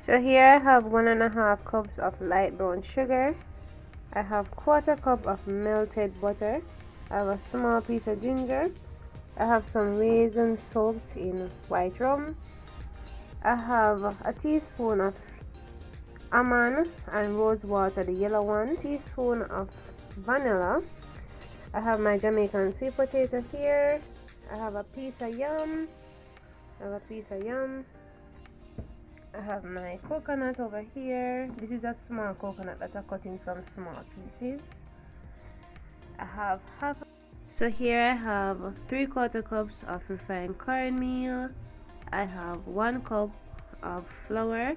So here I have 1.5 cups of light brown sugar. I have 1/4 cup of melted butter. I have a small piece of ginger. I have some raisins soaked in white rum. I have a teaspoon of almond and rose water, the yellow one, teaspoon of vanilla. I have my Jamaican sweet potato here. I have a piece of yam. I have my coconut over here. This is a small coconut that I cut in some small pieces. I have half. So here I have 3/4 cups of refined cornmeal. I have 1 cup of flour.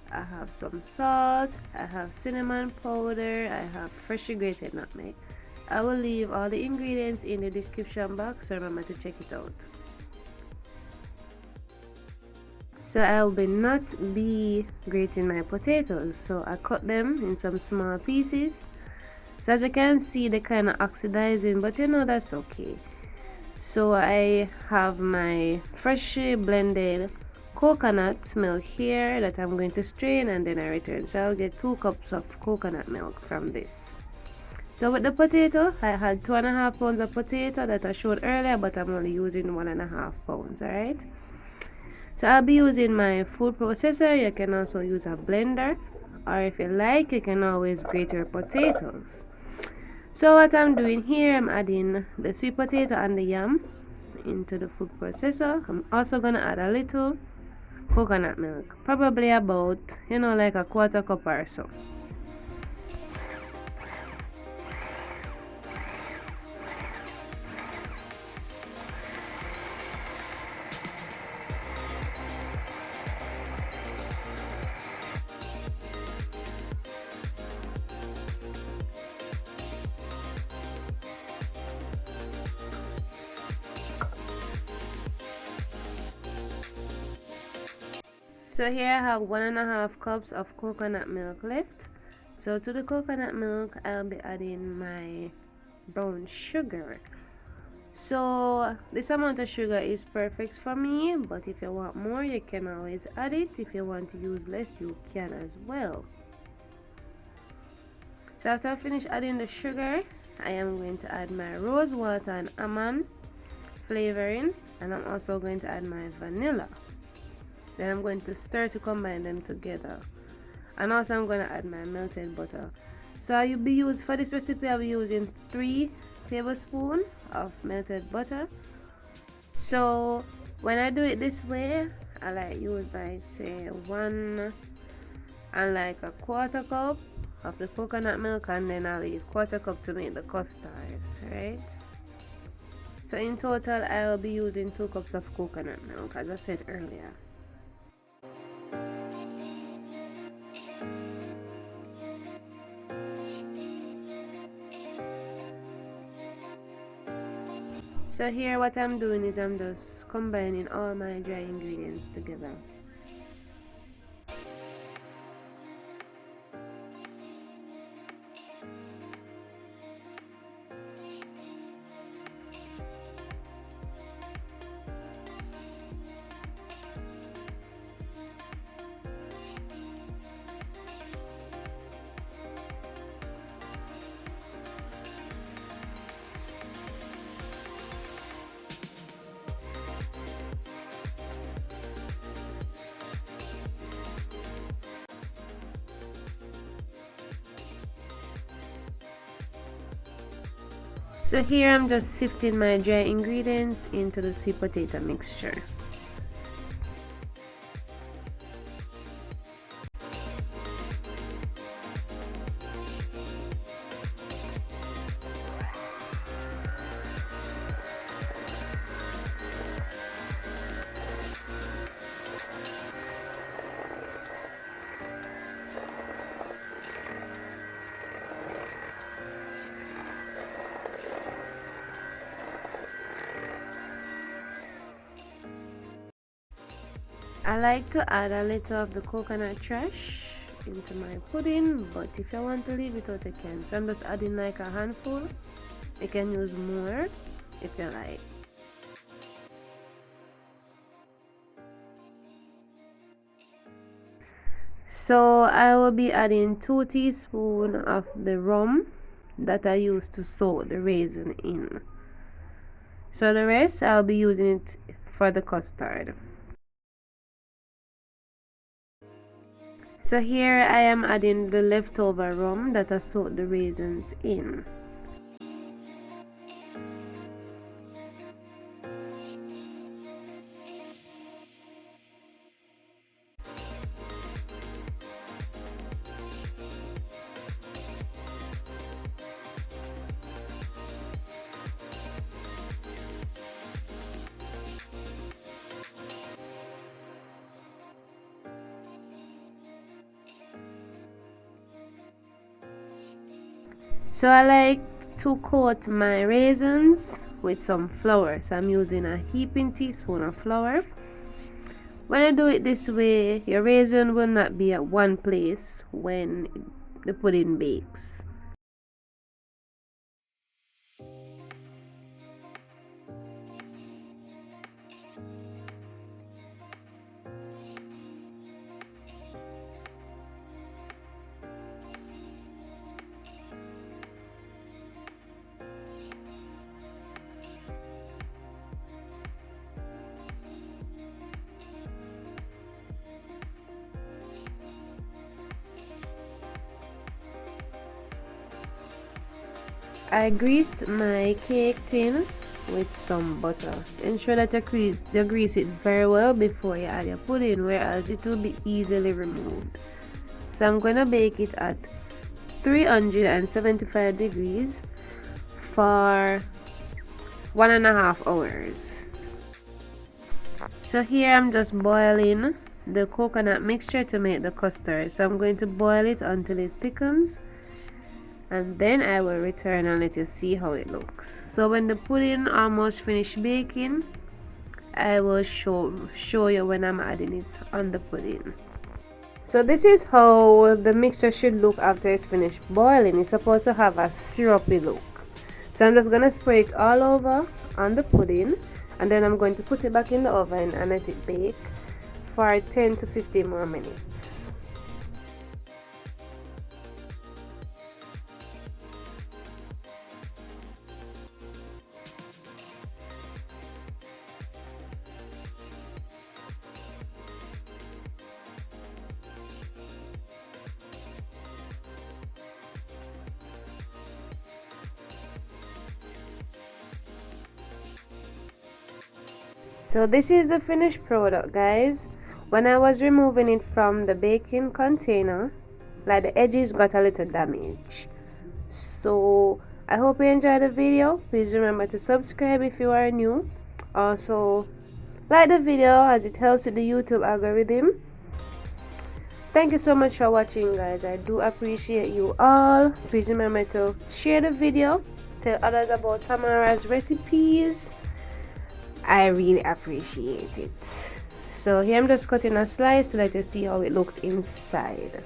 I have some salt. I have cinnamon powder. I have freshly grated nutmeg. I will leave all the ingredients in the description box, so remember to check it out. So I will not be grating my potatoes, so I cut them in some small pieces. So as you can see, they're kind of oxidizing, but you know that's okay. So I have my freshly blended coconut milk here that I'm going to strain and then I return. So I'll get 2 cups of coconut milk from this. So with the potato, I had 2.5 pounds of potato that I showed earlier, but I'm only using 1.5 pounds, alright? So I'll be using my food processor. You can also use a blender, or if you like, you can always grate your potatoes. So what I'm doing here, I'm adding the sweet potato and the yam into the food processor. I'm also gonna add a little coconut milk, probably about, like a 1/4 cup or so. So here I have 1.5 cups of coconut milk left. So to the coconut milk, I'll be adding my brown sugar. So this amount of sugar is perfect for me, but if you want more, you can always add it. If you want to use less, you can as well. So after I finish adding the sugar, I am going to add my rose water and almond flavoring, and I'm also going to add my vanilla. Then I'm going to stir to combine them together, and also I'm going to add my melted butter. So I'll be using, for this recipe, I'll be using 3 tablespoons of melted butter. So when I do it this way, I like use like say 1 and like a 1/4 cup of the coconut milk, and then I'll leave 1/4 cup to make the custard, right? So in total I'll be using 2 cups of coconut milk, as I said earlier. So here what I'm doing is I'm just combining all my dry ingredients together. So here I'm just sifting my dry ingredients into the sweet potato mixture. I like to add a little of the coconut trash into my pudding, but if you want to leave it out, you can. So I'm just adding like a handful. You can use more if you like. So I will be adding 2 teaspoons of the rum that I used to soak the raisin in. So the rest I'll be using it for the custard. So here I am adding the leftover rum that I soaked the raisins in. So I like to coat my raisins with some flour. So I'm using a heaping teaspoon of flour. When I do it this way, your raisin will not be at one place when the pudding bakes. I greased my cake tin with some butter. Ensure that you grease it very well before you add your pudding, whereas it will be easily removed. So I'm going to bake it at 375 degrees for 1.5 hours. So here I'm just boiling the coconut mixture to make the custard. So I'm going to boil it until it thickens, and then I will return and let you see how it looks. So when the pudding almost finished baking, I will show you when I'm adding it on the pudding. So this is how the mixture should look after it's finished boiling. It's supposed to have a syrupy look. So I'm just gonna spray it all over on the pudding, and then I'm going to put it back in the oven and let it bake for 10 to 15 more minutes. So this is the finished product, guys. When I was removing it from the baking container, like, the edges got a little damage. So I hope you enjoyed the video. Please remember to subscribe if you are new. Also like the video, as it helps with the YouTube algorithm. Thank you so much for watching, guys. I do appreciate you all. Please remember to share the video, tell others about Tamara's recipes. I really appreciate it. So here I'm just cutting a slice to let you see how it looks inside.